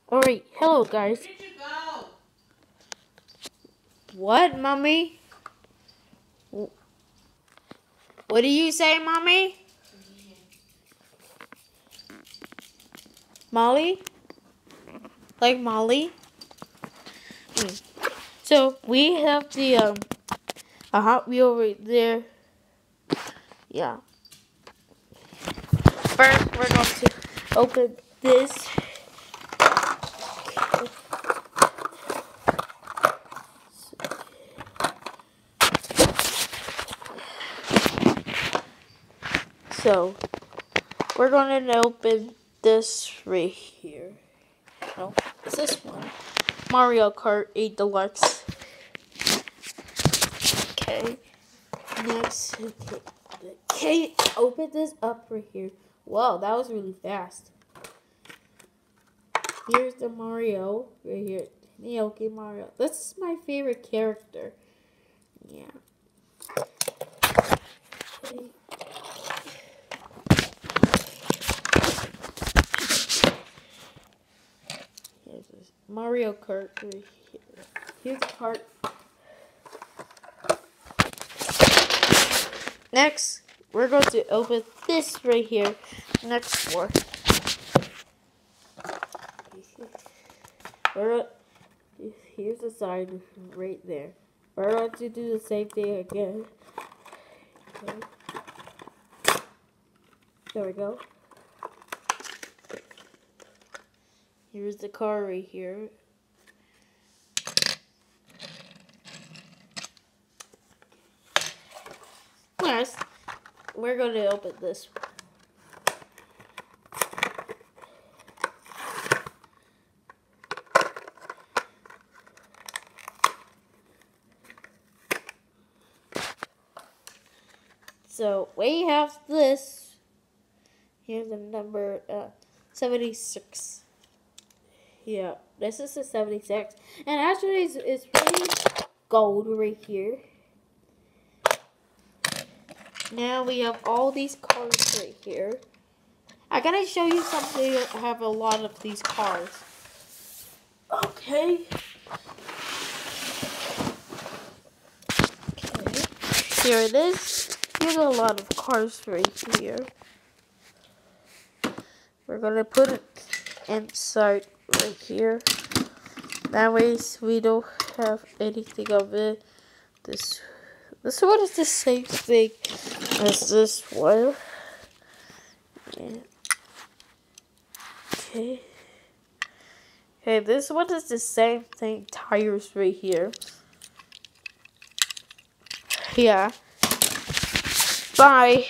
Alright, hello guys. Where did you go? What, mommy? What do you say, mommy? Molly? Like Molly? So we have the a Hot Wheel right there. Yeah. First, we're going to open this. So we're going to open this right here. No, it's this one. Mario Kart 8 Deluxe. Okay. Next, okay, open this up right here. Whoa, that was really fast. Here's the Mario right here. Okay, Mario. This is my favorite character. Yeah. Okay. Here's this Mario Kart right here. Here's the cart. Next, we're going to open this right here. Next floor. Here's the sign right there. We're going to do the same thing again. Okay. There we go. Here's the car right here. Next, we're going to open this one. So we have this. Here's the number 76. Yeah, this is the 76. And actually, it's really gold right here. Now we have all these cars right here. I gotta show you something. I have a lot of these cars. Okay. Here it is. Here's a lot of cars right here. We're gonna put it inside right here. That way we don't have anything of it. This one is the same thing as this one. Yeah. Okay. Okay, this one is the same thing. Tires right here. Yeah. Bye.